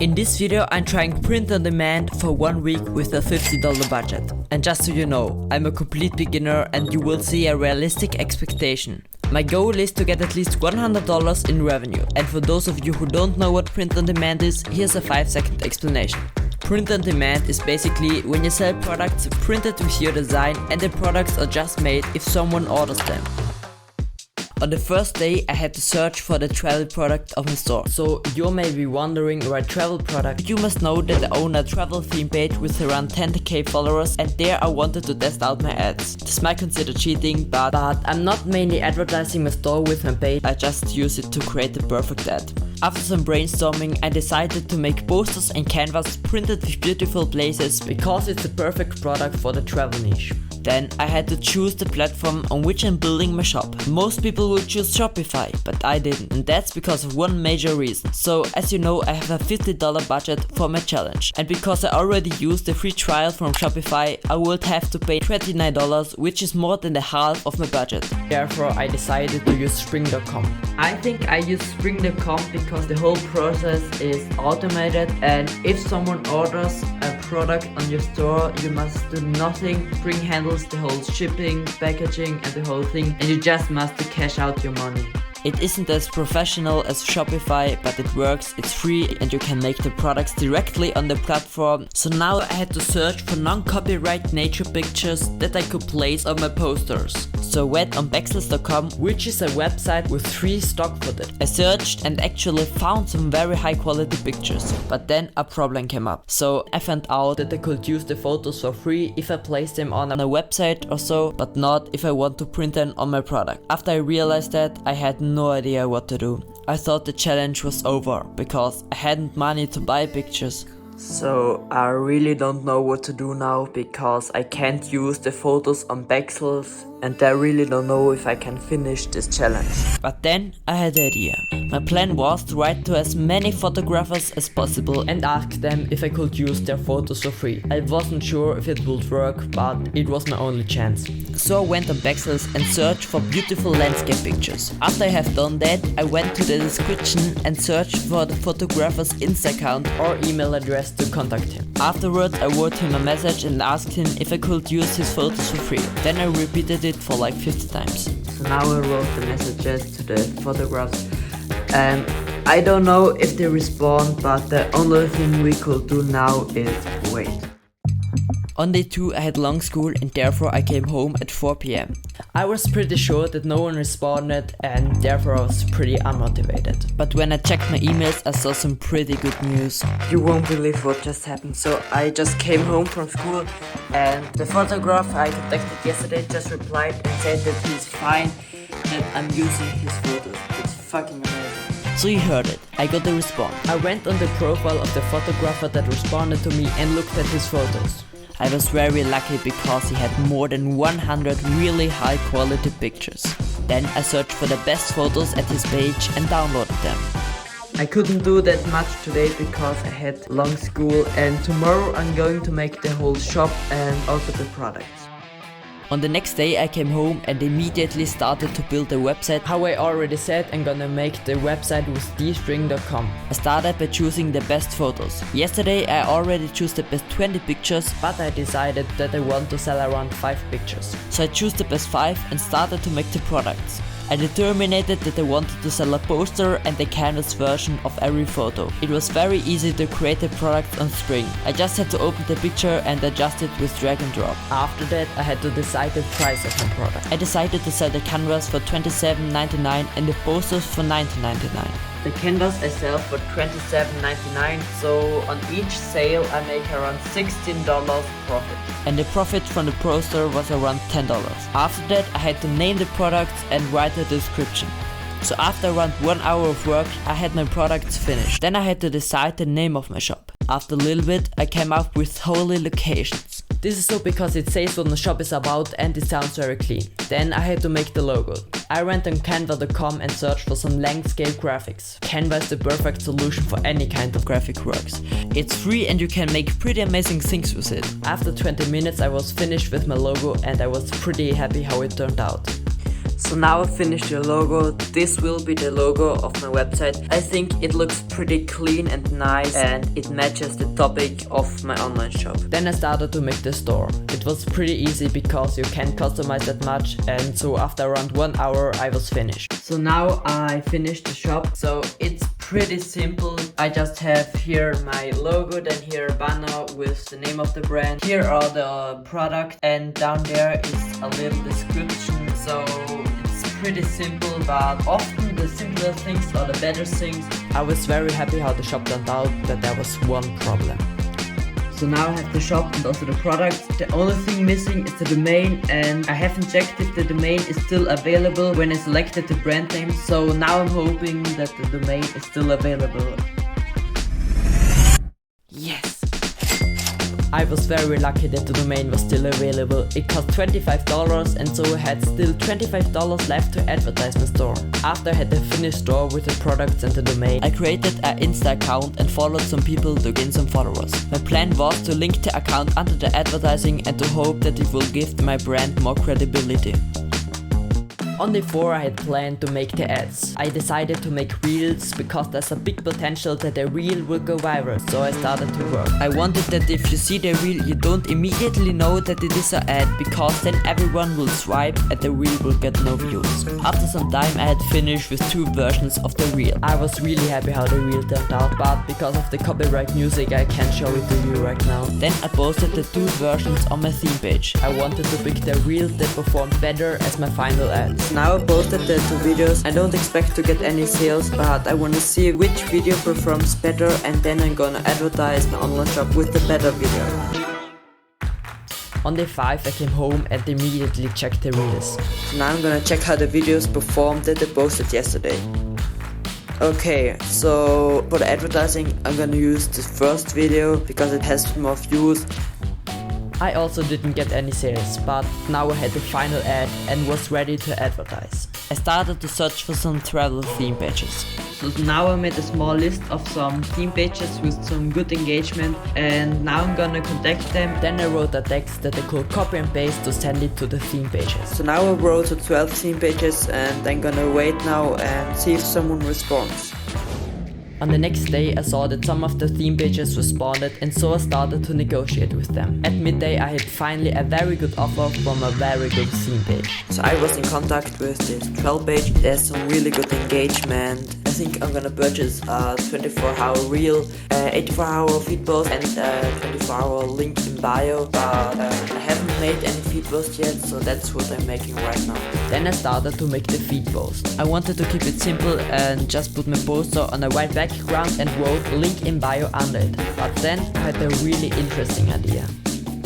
In this video I'm trying print on demand for 1 week with a $50 budget. And just so you know, I'm a complete beginner and you will see a realistic expectation. My goal is to get at least $100 in revenue, and for those of you who don't know what print on demand is, here's a 5-second explanation. Print on demand is basically when you sell products printed with your design and the products are just made if someone orders them. On the first day I had to search for the travel product of my store. So you may be wondering why travel product. You must know that I own a travel theme page with around 10k followers, and there I wanted to test out my ads. This might consider cheating, but I'm not mainly advertising my store with my page, I just use it to create the perfect ad. After some brainstorming I decided to make posters and canvas printed with beautiful places because it's the perfect product for the travel niche. Then I had to choose the platform on which I'm building my shop. Most people would choose Shopify, but I didn't, and that's because of one major reason. So as you know, I have a $50 budget for my challenge, and because I already used the free trial from Shopify, I would have to pay $29, which is more than the half of my budget. Therefore I decided to use Spring.com. I think I use Spring.com because the whole process is automated, and if someone orders a product on your store, you must do nothing. Spring handles the whole shipping, packaging and the whole thing, and you just must cash out your money. It isn't as professional as Shopify, but it works, it's free and you can make the products directly on the platform. So now I had to search for non-copyright nature pictures that I could place on my posters. So I went on Pexels.com, which is a website with free stock footage. I searched and actually found some very high quality pictures, but then a problem came up. So I found out that I could use the photos for free if I place them on a website or so, but not if I want to print them on my product. After I realized that, I had no idea what to do. I thought the challenge was over because I hadn't money to buy pictures. So I really don't know what to do now because I can't use the photos on Pexels, and I really don't know if I can finish this challenge. But then I had the idea. My plan was to write to as many photographers as possible and ask them if I could use their photos for free. I wasn't sure if it would work, but it was my only chance. So I went on Pexels and searched for beautiful landscape pictures. After I have done that, I went to the description and searched for the photographer's Insta account or email address to contact him. Afterwards I wrote him a message and asked him if I could use his photos for free. Then I repeated it for like 50 times. So now I wrote the messages to the photographs, and I don't know if they respond, but the only thing we could do now is wait. On day 2 I had long school and therefore I came home at 4 p.m. I was pretty sure that no one responded and therefore I was pretty unmotivated. But when I checked my emails I saw some pretty good news. You won't believe what just happened. So I just came home from school and the photographer I contacted yesterday just replied and said that he's fine, that I'm using his photos. It's fucking amazing. So you heard it, I got the response. I went on the profile of the photographer that responded to me and looked at his photos. I was very lucky because he had more than 100 really high quality pictures. Then I searched for the best photos at his page and downloaded them. I couldn't do that much today because I had long school, and tomorrow I'm going to make the whole shop and also the products. On the next day I came home and immediately started to build the website. How I already said, I'm gonna make the website with dstring.com. I started by choosing the best photos. Yesterday I already chose the best 20 pictures, but I decided that I want to sell around 5 pictures. So I chose the best 5 and started to make the products. I determined that I wanted to sell a poster and a canvas version of every photo. It was very easy to create the product on Spring. I just had to open the picture and adjust it with drag and drop. After that I had to decide the price of my product. I decided to sell the canvas for $27.99 and the posters for $19.99. The canvas I sell for $27.99, so on each sale I make around $16 profit. And the profit from the poster was around $10. After that I had to name the products and write a description. So after around 1 hour of work I had my products finished. Then I had to decide the name of my shop. After a little bit I came up with holy locations. This is so because it says what the shop is about and it sounds very clean. Then I had to make the logo. I went on Canva.com and searched for some landscape graphics. Canva is the perfect solution for any kind of graphic works. It's free and you can make pretty amazing things with it. After 20 minutes I was finished with my logo and I was pretty happy how it turned out. So now I finished the logo. This will be the logo of my website. I think it looks pretty clean and nice, and it matches the topic of my online shop. Then I started to make the store. It was pretty easy because you can't customize that much, and so after around 1 hour I was finished. So now I finished the shop. So it's pretty simple. I just have here my logo, then here a banner with the name of the brand. Here are the products, and down there is a little description. So it's pretty simple, but often the simpler things are the better things. I was very happy how the shop turned out, but there was one problem. So now I have the shop and also the products. The only thing missing is the domain, and I haven't checked if the domain is still available when I selected the brand name. So now I'm hoping that the domain is still available. Yes! I was very lucky that the domain was still available. It cost $25, and so I had still $25 left to advertise my store. After I had the finished store with the products and the domain, I created an Insta account and followed some people to gain some followers. My plan was to link the account under the advertising and to hope that it will give my brand more credibility. On day 4 I had planned to make the ads. I decided to make reels because there's a big potential that the reel will go viral, so I started to work. I wanted that if you see the reel you don't immediately know that it is an ad, because then everyone will swipe and the reel will get no views. After some time I had finished with 2 versions of the reel. I was really happy how the reel turned out, but because of the copyright music I can't show it to you right now. Then I posted the 2 versions on my theme page. I wanted to pick the reel that performed better as my final ad. Now I posted the 2 videos. I don't expect to get any sales, but I want to see which video performs better, and then I'm gonna advertise my online shop with the better video. On day 5 I came home and immediately checked the reels. So now I'm gonna check how the videos performed that I posted yesterday. Okay, so for the advertising I'm gonna use the first video because it has more views. I also didn't get any sales, but now I had the final ad and was ready to advertise. I started to search for some travel theme pages. So now I made a small list of some theme pages with some good engagement, and now I'm gonna contact them. Then I wrote a text that I could copy and paste to send it to the theme pages. So now I wrote to 12 theme pages, and I'm gonna wait now and see if someone responds. On the next day I saw that some of the theme pages responded, and so I started to negotiate with them. At midday I had finally a very good offer from a very good theme page. So I was in contact with this 12 page, there's some really good engagement. I think I'm gonna purchase a 24-hour reel, 84-hour feed post and 24-hour link in bio, but I haven't made any feed post yet, so that's what I'm making right now. Then I started to make the feed post. I wanted to keep it simple and just put my poster on a white background and wrote link in bio under it. But then I had a really interesting idea.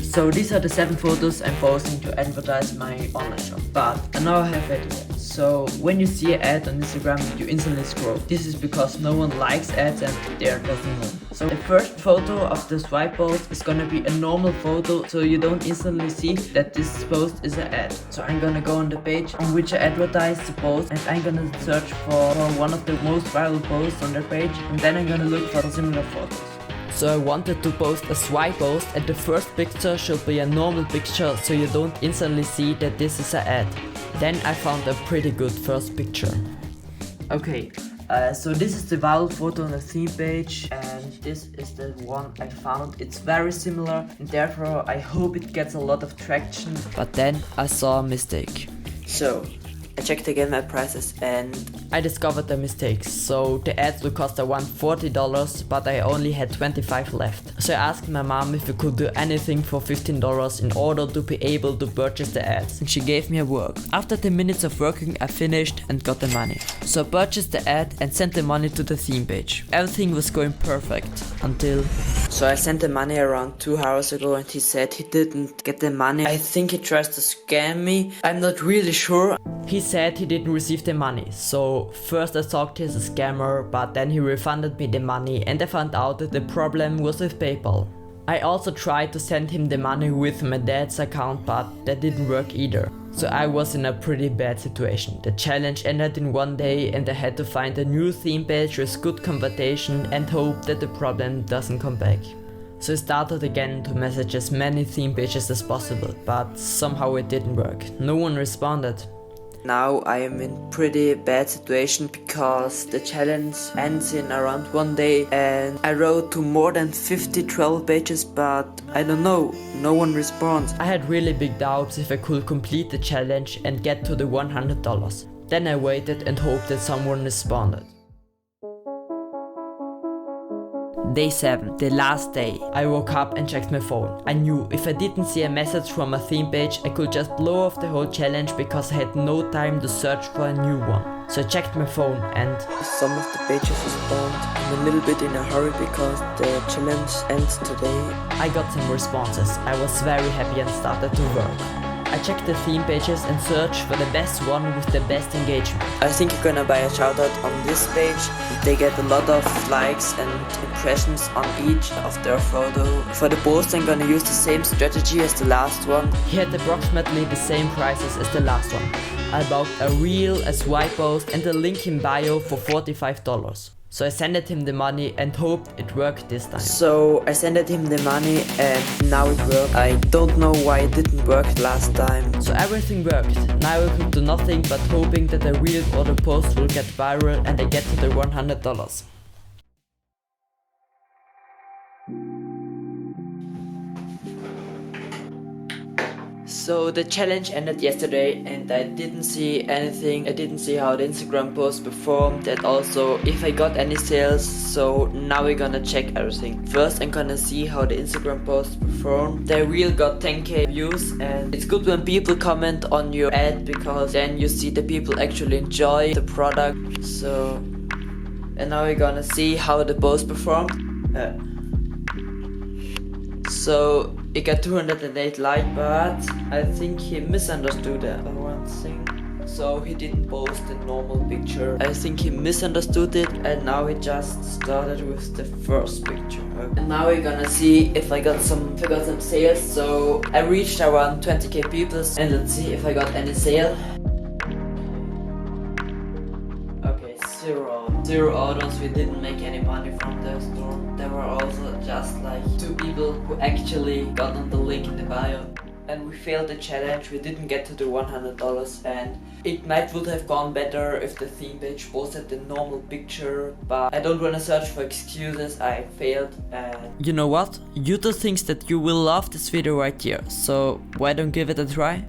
So these are the 7 photos I'm posting to advertise my online shop. But I now have an idea. So when you see an ad on Instagram, you instantly scroll. This is because no one likes ads and they're nothing more. So the first photo of the swipe post is gonna be a normal photo, so you don't instantly see that this post is an ad. So I'm gonna go on the page on which I advertise the post, and I'm gonna search for one of the most viral posts on their page, and then I'm gonna look for similar photos. So I wanted to post a swipe post, and the first picture should be a normal picture so you don't instantly see that this is an ad. Then I found a pretty good first picture. Okay, so this is the viral photo on the theme page, and this is the one I found. It's very similar, and therefore I hope it gets a lot of traction. But then I saw a mistake. So I checked again my prices and I discovered a mistake. So the ads will cost around $40, but I only had 25 left. So I asked my mom if we could do anything for $15 in order to be able to purchase the ads, and she gave me a work. After 10 minutes of working I finished and got the money. So I purchased the ad and sent the money to the theme page. Everything was going perfect until... So I sent the money around 2 hours ago and he said he didn't get the money. I think he tries to scam me. I'm not really sure. He said he didn't receive the money, so first I thought he's a scammer, but then he refunded me the money and I found out that the problem was with PayPal. I also tried to send him the money with my dad's account, but that didn't work either. So I was in a pretty bad situation. The challenge ended in one day and I had to find a new theme page with good conversation and hope that the problem doesn't come back. So I started again to message as many theme pages as possible, but somehow it didn't work. No one responded. Now I am in pretty bad situation because the challenge ends in around 1 day and I wrote to more than 50 travel pages, but I don't know, no one responds. I had really big doubts if I could complete the challenge and get to the $100. Then I waited and hoped that someone responded. Day 7, the last day. I woke up and checked my phone. I knew if I didn't see a message from a theme page, I could just blow off the whole challenge because I had no time to search for a new one. So I checked my phone and some of the pages respond. I'm a little bit in a hurry because the challenge ends today. I got some responses. I was very happy and started to work. I checked the theme pages and searched for the best one with the best engagement. I think you're gonna buy a shoutout on this page. They get a lot of likes and impressions on each of their photo. For the post I'm gonna use the same strategy as the last one. He had approximately the same prices as the last one. I bought a reel, a swipe post and a link in bio for $45. So I sent him the money and hoped it worked this time. So I sent him the money and now it worked. I don't know why it didn't work last time. So everything worked. Now I could do nothing but hoping that the reel or the post will get viral and I get to the $100. So the challenge ended yesterday and I didn't see anything. I didn't see how the Instagram post performed and also if I got any sales. So now we're gonna check everything. First I'm gonna see how the Instagram post performed. The reel got 10k views and it's good when people comment on your ad because then you see the people actually enjoy the product. So and now we're gonna see how the post performed. So it got 208 likes, but I think he misunderstood one thing. So he didn't post the normal picture. I think he misunderstood it and now he just started with the first picture. And now we're gonna see if I got some sales. So I reached around 20k people and let's see if I got any sale. Okay, zero orders. We didn't make any money from the store. There were also just like 2 people who actually got on the link in the bio. And we failed the challenge. We didn't get to the $100 and it would have gone better if the theme page posted the normal picture, but I don't wanna search for excuses. I failed and you know what? YouTube thinks that you will love this video right here, so why don't give it a try?